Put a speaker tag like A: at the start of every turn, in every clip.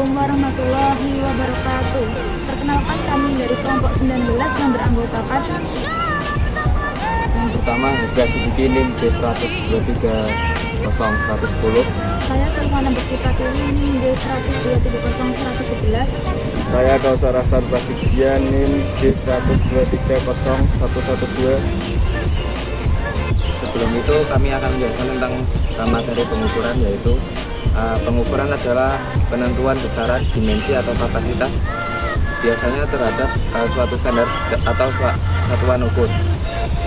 A: Assalamualaikum warahmatullahi wabarakatuh. Perkenalkan kami dari kelompok 19 yang beranggotakan
B: Yang pertama Husda Sidiki NIM D1230110.
A: saya Salmana Bekti-Patili NIM D1230111.
C: Saya Kausar Hasan Prasetya NIM D1230112.
B: Sebelum itu kami akan menjelaskan tentang materi pengukuran, yaitu pengukuran adalah penentuan besaran, dimensi atau kapasitas biasanya terhadap suatu standar atau satuan ukur.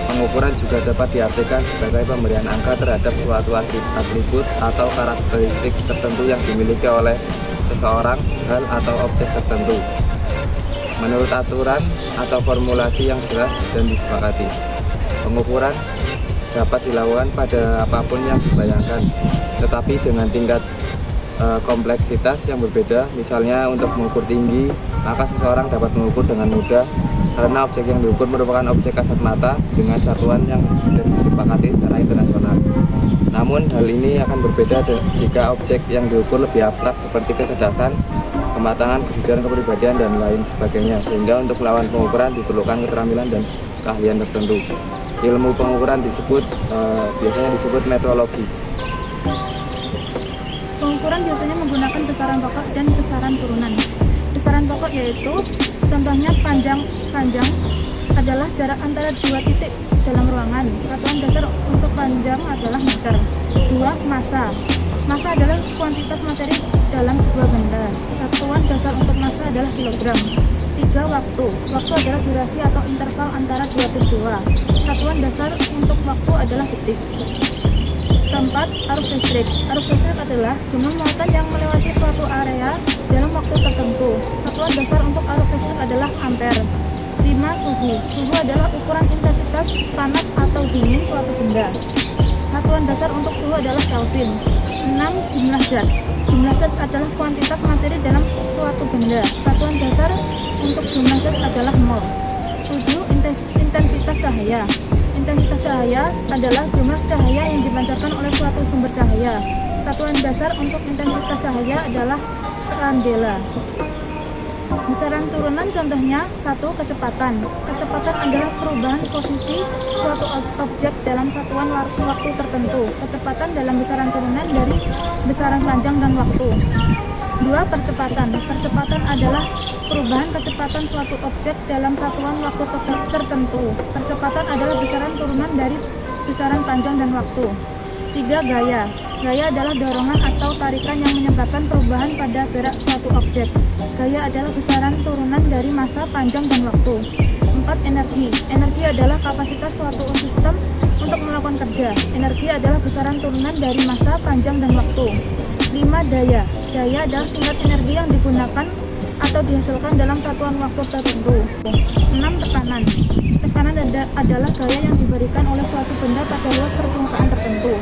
B: Pengukuran juga dapat diartikan sebagai pemberian angka terhadap suatu atribut atau karakteristik tertentu yang dimiliki oleh seseorang, hal atau objek tertentu menurut aturan atau formulasi yang jelas dan disepakati. Pengukuran dapat dilakukan pada apapun yang dibayangkan, tetapi dengan tingkat kompleksitas yang berbeda. Misalnya untuk mengukur tinggi, maka seseorang dapat mengukur dengan mudah karena objek yang diukur merupakan objek kasat mata dengan satuan yang sudah disepakati secara internasional. Namun hal ini akan berbeda jika objek yang diukur lebih abstrak seperti kecerdasan, kematangan, kejujuran kepribadian, dan lain sebagainya, sehingga untuk melakukan pengukuran diperlukan keterampilan dan keahlian tertentu. Ilmu pengukuran biasanya disebut metrologi.
A: Pengukuran biasanya menggunakan besaran pokok dan besaran turunan. Besaran pokok yaitu contohnya panjang adalah jarak antara dua titik dalam ruangan. Satuan dasar untuk panjang adalah meter. 2. Massa adalah kuantitas materi dalam sebuah benda. Satuan dasar untuk massa adalah kilogram. 3. Waktu adalah durasi atau interval antara dua peristiwa. Satuan dasar untuk waktu adalah detik. 4. Arus listrik adalah jumlah muatan yang melewati suatu area dalam waktu tertentu. Satuan dasar untuk arus listrik adalah ampere. 5. Suhu adalah ukuran intensitas panas atau dingin suatu benda. Satuan dasar untuk suhu adalah Kelvin. 6. Jumlah zat adalah kuantitas materi dalam suatu benda. Satuan dasar untuk jumlah zat adalah mol. 7. Intensitas cahaya adalah jumlah cahaya yang dipancarkan oleh suatu sumber cahaya. Satuan dasar untuk intensitas cahaya adalah kandela. Besaran turunan contohnya 1. Kecepatan adalah perubahan posisi suatu objek dalam satuan waktu tertentu. Kecepatan dalam besaran turunan dari besaran panjang dan waktu. 2. Percepatan adalah perubahan kecepatan suatu objek dalam satuan waktu tertentu. Percepatan adalah besaran turunan dari besaran panjang dan waktu. 3. Gaya adalah dorongan atau tarikan yang menyebabkan perubahan pada gerak suatu objek. Gaya adalah besaran turunan dari massa, panjang, dan waktu. 4. Energi adalah kapasitas suatu sistem untuk melakukan kerja. Energi adalah besaran turunan dari massa, panjang, dan waktu. 5. Daya adalah tingkat energi yang digunakan atau dihasilkan dalam satuan waktu tertentu. 6. Tekanan adalah gaya yang diberikan oleh suatu benda pada luas permukaan tertentu.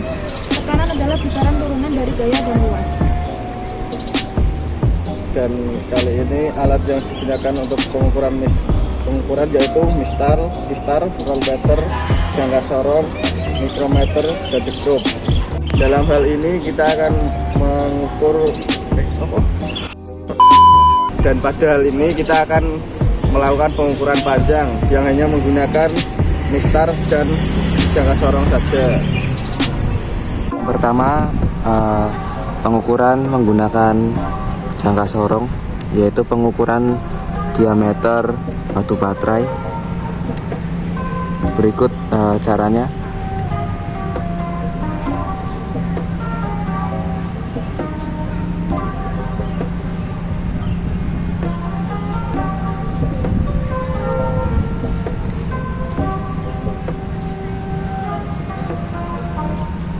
A: Tekanan adalah besaran turunan dari gaya dan luas.
C: Dan kali ini alat yang digunakan untuk pengukuran yaitu mistar, voltmeter, jangka sorong, mikrometer, dan sekrup. Dalam hal ini kita akan mengukur dan pada hal ini kita akan melakukan pengukuran panjang yang hanya menggunakan mistar dan jangka sorong saja.
B: Pertama, pengukuran menggunakan jangka sorong, yaitu pengukuran diameter batu baterai. Berikut caranya.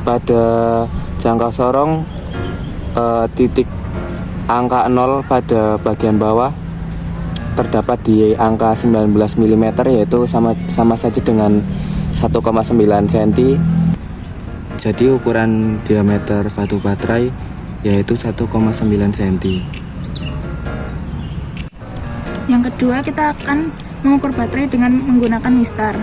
B: Pada jangka sorong, titik angka 0 pada bagian bawah terdapat di angka 19 mm, yaitu sama saja dengan 1,9 cm. Jadi ukuran diameter batu baterai yaitu 1,9 cm.
A: Yang kedua, kita akan mengukur baterai dengan menggunakan mistar.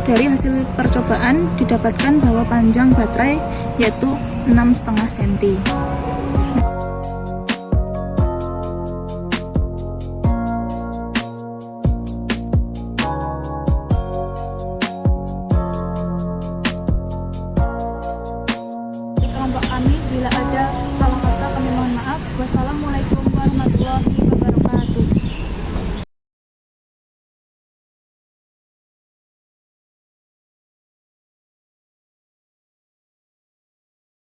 A: Dari hasil percobaan didapatkan bahwa panjang baterai yaitu 6,5 cm.